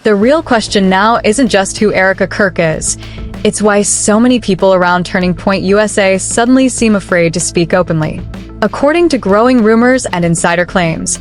The real question now isn't just who Erika Kirk is. It's why so many people around Turning Point USA suddenly seem afraid to speak openly. According to growing rumors and insider claims,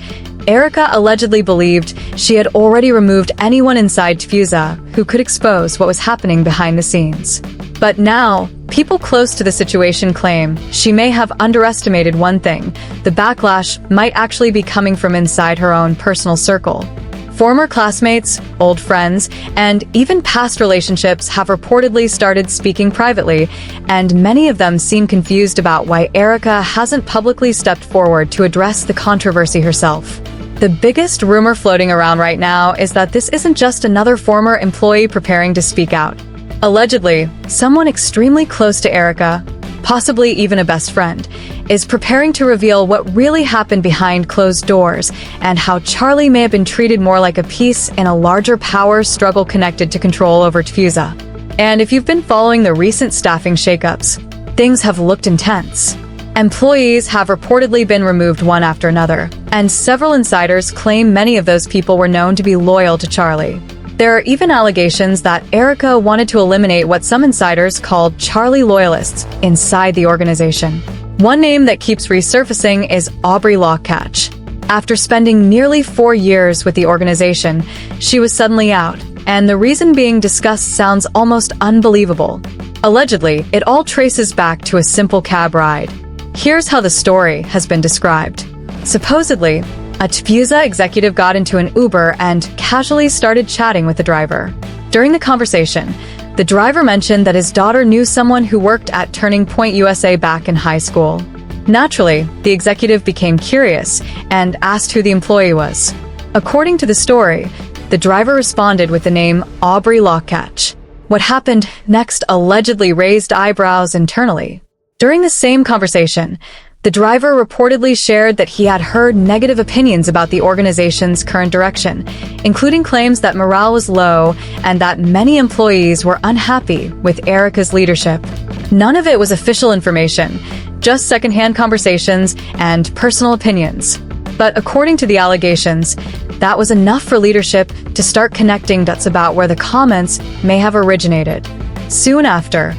Erika allegedly believed she had already removed anyone inside Tfuza who could expose what was happening behind the scenes. But now, people close to the situation claim she may have underestimated one thing: the backlash might actually be coming from inside her own personal circle. Former classmates, old friends, and even past relationships have reportedly started speaking privately, and many of them seem confused about why Erika hasn't publicly stepped forward to address the controversy herself. The biggest rumor floating around right now is that this isn't just another former employee preparing to speak out. Allegedly, someone extremely close to Erika, possibly even a best friend, is preparing to reveal what really happened behind closed doors and how Charlie may have been treated more like a piece in a larger power struggle connected to control over Tfuza. And if you've been following the recent staffing shakeups, things have looked intense. Employees have reportedly been removed one after another, and several insiders claim many of those people were known to be loyal to Charlie. There are even allegations that Erika wanted to eliminate what some insiders called Charlie loyalists inside the organization. One name that keeps resurfacing is Aubrey Lockcatch. After spending nearly 4 years with the organization, she was suddenly out, and the reason being discussed sounds almost unbelievable. Allegedly, it all traces back to a simple cab ride. Here's how the story has been described. Supposedly, a Tfuza executive got into an Uber and casually started chatting with the driver. During the conversation, the driver mentioned that his daughter knew someone who worked at Turning Point USA back in high school. Naturally, the executive became curious and asked who the employee was. According to the story, the driver responded with the name Aubrey Lockcatch. What happened next allegedly raised eyebrows internally. During the same conversation, the driver reportedly shared that he had heard negative opinions about the organization's current direction, including claims that morale was low and that many employees were unhappy with Erika's leadership. None of it was official information, just secondhand conversations and personal opinions. But according to the allegations, that was enough for leadership to start connecting dots about where the comments may have originated. Soon after,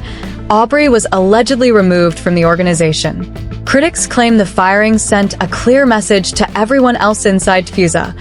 Aubrey was allegedly removed from the organization. Critics claim the firing sent a clear message to everyone else inside Tfuza: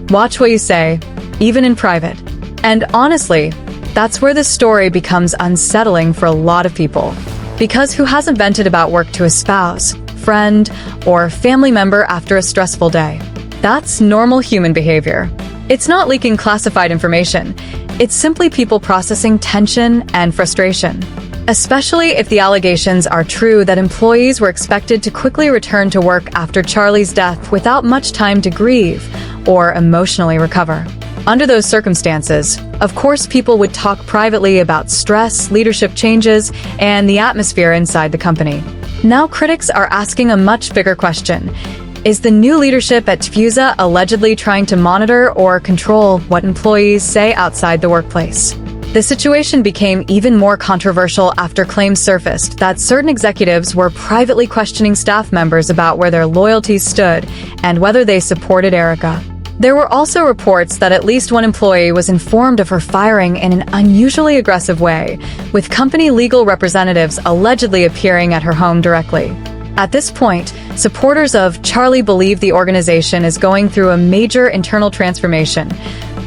watch what you say, even in private. And honestly, that's where the story becomes unsettling for a lot of people. Because who hasn't vented about work to a spouse, friend, or family member after a stressful day? That's normal human behavior. It's not leaking classified information. It's simply people processing tension and frustration. Especially if the allegations are true that employees were expected to quickly return to work after Charlie's death without much time to grieve or emotionally recover. Under those circumstances, of course, people would talk privately about stress, leadership changes, and the atmosphere inside the company. Now critics are asking a much bigger question. Is the new leadership at Tfuza allegedly trying to monitor or control what employees say outside the workplace? The situation became even more controversial after claims surfaced that certain executives were privately questioning staff members about where their loyalties stood and whether they supported Erika. There were also reports that at least one employee was informed of her firing in an unusually aggressive way, with company legal representatives allegedly appearing at her home directly. At this point, supporters of Charlie believe the organization is going through a major internal transformation,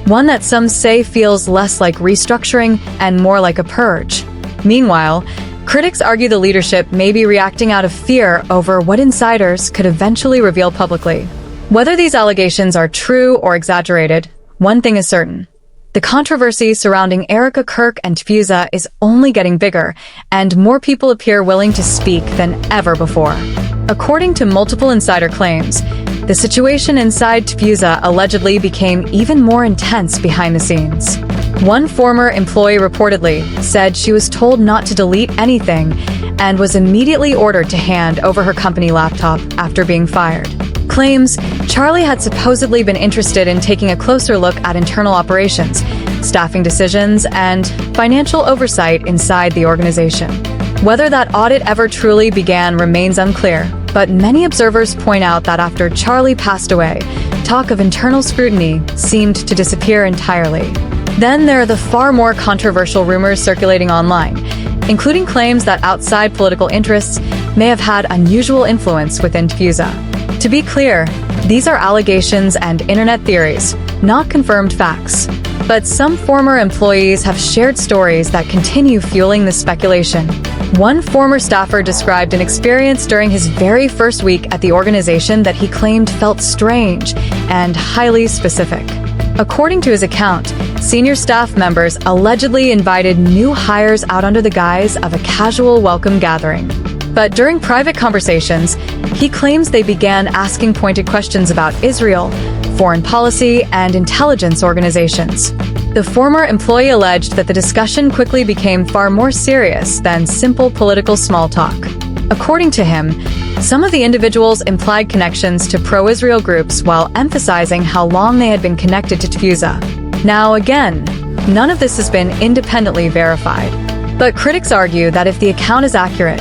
one that some say feels less like restructuring and more like a purge. Meanwhile, critics argue the leadership may be reacting out of fear over what insiders could eventually reveal publicly. Whether these allegations are true or exaggerated, one thing is certain. The controversy surrounding Erika Kirk and Tfuza is only getting bigger, and more people appear willing to speak than ever before. According to multiple insider claims, the situation inside Tfuza allegedly became even more intense behind the scenes. One former employee reportedly said she was told not to delete anything and was immediately ordered to hand over her company laptop after being fired. Claims Charlie had supposedly been interested in taking a closer look at internal operations, staffing decisions, and financial oversight inside the organization. Whether that audit ever truly began remains unclear, but many observers point out that after Charlie passed away, talk of internal scrutiny seemed to disappear entirely. Then there are the far more controversial rumors circulating online, including claims that outside political interests may have had unusual influence within Tfuza. To be clear, these are allegations and internet theories, not confirmed facts. But some former employees have shared stories that continue fueling the speculation. One former staffer described an experience during his very first week at the organization that he claimed felt strange and highly specific. According to his account, senior staff members allegedly invited new hires out under the guise of a casual welcome gathering. But during private conversations, he claims they began asking pointed questions about Israel, foreign policy, and intelligence organizations. The former employee alleged that the discussion quickly became far more serious than simple political small talk. According to him, some of the individuals implied connections to pro-Israel groups while emphasizing how long they had been connected to Tfuza. Now again, none of this has been independently verified. But critics argue that if the account is accurate,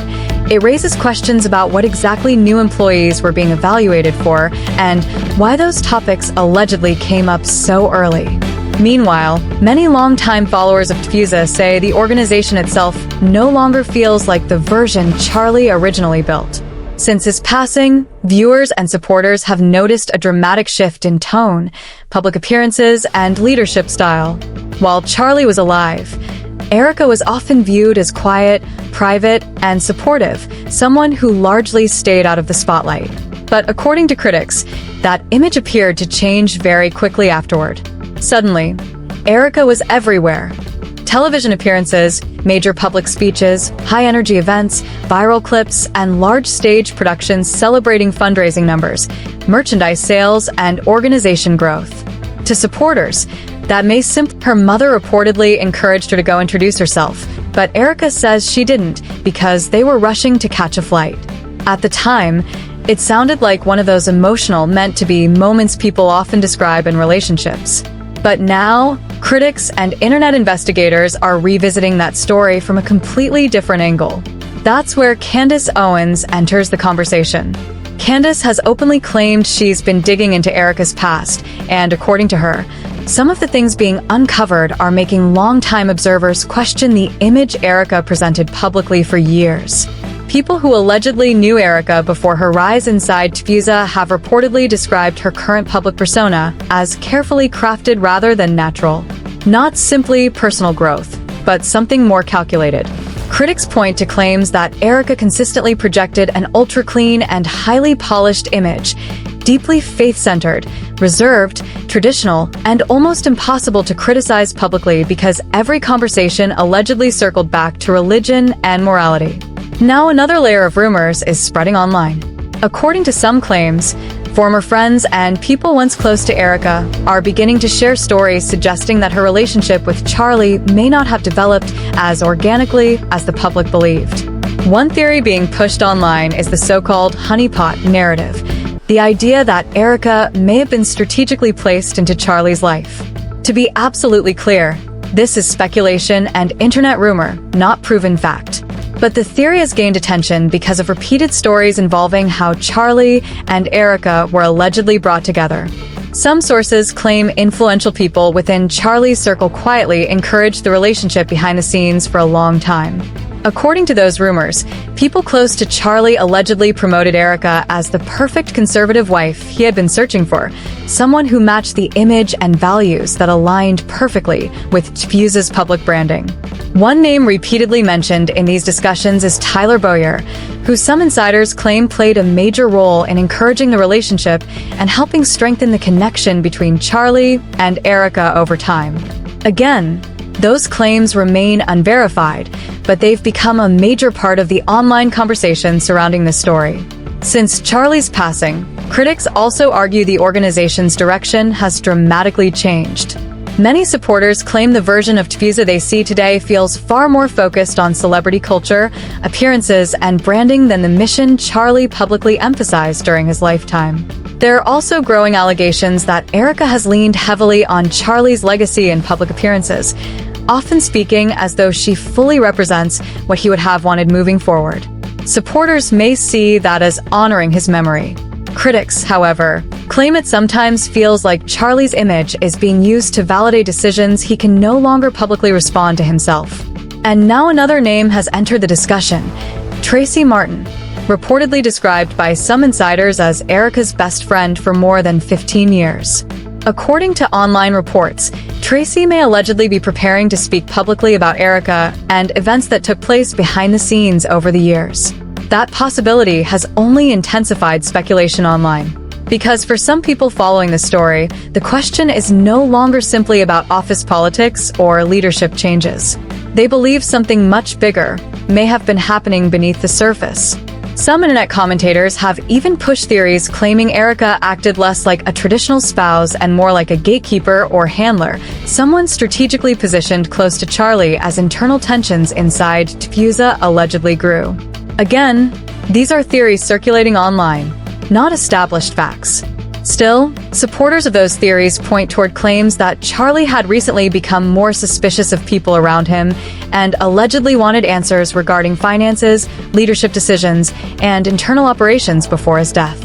it raises questions about what exactly new employees were being evaluated for and why those topics allegedly came up so early. Meanwhile, many longtime followers of Tfuza say the organization itself no longer feels like the version Charlie originally built. Since his passing, viewers and supporters have noticed a dramatic shift in tone, public appearances, and leadership style. While Charlie was alive, Erika was often viewed as quiet, private, and supportive, someone who largely stayed out of the spotlight. But according to critics, that image appeared to change very quickly afterward. Suddenly, Erika was everywhere. Television appearances, major public speeches, high-energy events, viral clips, and large stage productions celebrating fundraising numbers, merchandise sales, and organization growth. To supporters, that may simply her mother reportedly encouraged her to go introduce herself, but Erika says she didn't because they were rushing to catch a flight. At the time, it sounded like one of those emotional, meant-to-be moments people often describe in relationships. But now, critics and internet investigators are revisiting that story from a completely different angle. That's where Candace Owens enters the conversation. Candace has openly claimed she's been digging into Erika's past, and according to her, some of the things being uncovered are making longtime observers question the image Erika presented publicly for years. People who allegedly knew Erika before her rise inside Tfuza have reportedly described her current public persona as carefully crafted rather than natural. Not simply personal growth, but something more calculated. Critics point to claims that Erika consistently projected an ultra-clean and highly polished image, deeply faith-centered, reserved, traditional, and almost impossible to criticize publicly because every conversation allegedly circled back to religion and morality. Now another layer of rumors is spreading online. According to some claims, former friends and people once close to Erika are beginning to share stories suggesting that her relationship with Charlie may not have developed as organically as the public believed. One theory being pushed online is the so-called honeypot narrative, the idea that Erika may have been strategically placed into Charlie's life. To be absolutely clear, this is speculation and internet rumor, not proven fact. But the theory has gained attention because of repeated stories involving how Charlie and Erika were allegedly brought together. Some sources claim influential people within Charlie's circle quietly encouraged the relationship behind the scenes for a long time. According to those rumors, people close to Charlie allegedly promoted Erika as the perfect conservative wife he had been searching for, someone who matched the image and values that aligned perfectly with Tfuza's public branding. One name repeatedly mentioned in these discussions is Tyler Boyer, who some insiders claim played a major role in encouraging the relationship and helping strengthen the connection between Charlie and Erika over time. Again, those claims remain unverified, but they've become a major part of the online conversation surrounding this story. Since Charlie's passing, critics also argue the organization's direction has dramatically changed. Many supporters claim the version of Tfuza they see today feels far more focused on celebrity culture, appearances, and branding than the mission Charlie publicly emphasized during his lifetime. There are also growing allegations that Erika has leaned heavily on Charlie's legacy in public appearances, often speaking as though she fully represents what he would have wanted moving forward. Supporters may see that as honoring his memory. Critics, however, claim it sometimes feels like Charlie's image is being used to validate decisions he can no longer publicly respond to himself. And now another name has entered the discussion: Tracy Martin, reportedly described by some insiders as Erika's best friend for more than 15 years. According to online reports, Tracy may allegedly be preparing to speak publicly about Erika and events that took place behind the scenes over the years. That possibility has only intensified speculation online. Because for some people following the story, the question is no longer simply about office politics or leadership changes. They believe something much bigger may have been happening beneath the surface. Some internet commentators have even pushed theories claiming Erika acted less like a traditional spouse and more like a gatekeeper or handler, someone strategically positioned close to Charlie as internal tensions inside Tfuza allegedly grew. Again, these are theories circulating online, not established facts. Still, supporters of those theories point toward claims that Charlie had recently become more suspicious of people around him and allegedly wanted answers regarding finances, leadership decisions, and internal operations before his death.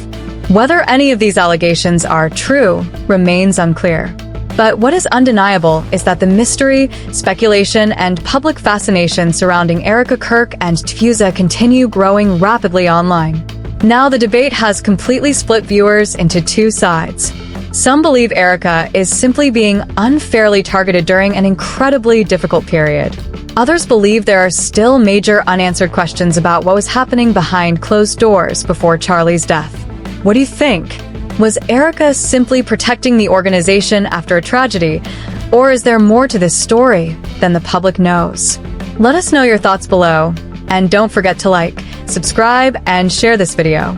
Whether any of these allegations are true remains unclear. But what is undeniable is that the mystery, speculation, and public fascination surrounding Erika Kirk and Tfuza continue growing rapidly online. Now the debate has completely split viewers into two sides. Some believe Erika is simply being unfairly targeted during an incredibly difficult period. Others believe there are still major unanswered questions about what was happening behind closed doors before Charlie's death. What do you think? Was Erika simply protecting the organization after a tragedy, or is there more to this story than the public knows? Let us know your thoughts below, and don't forget to like, subscribe, and share this video.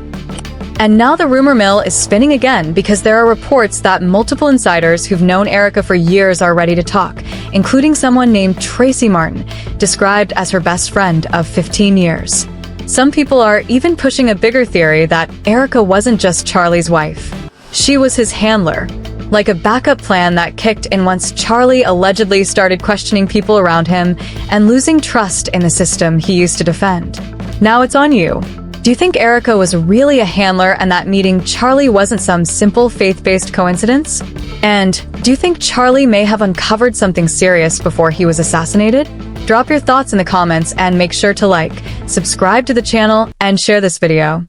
And now the rumor mill is spinning again because there are reports that multiple insiders who've known Erika for years are ready to talk, including someone named Tracy Martin, described as her best friend of 15 years. Some people are even pushing a bigger theory that Erika wasn't just Charlie's wife. She was his handler, like a backup plan that kicked in once Charlie allegedly started questioning people around him and losing trust in the system he used to defend. Now it's on you. Do you think Erika was really a handler and that meeting Charlie wasn't some simple faith-based coincidence? And do you think Charlie may have uncovered something serious before he was assassinated? Drop your thoughts in the comments and make sure to like, subscribe to the channel, and share this video.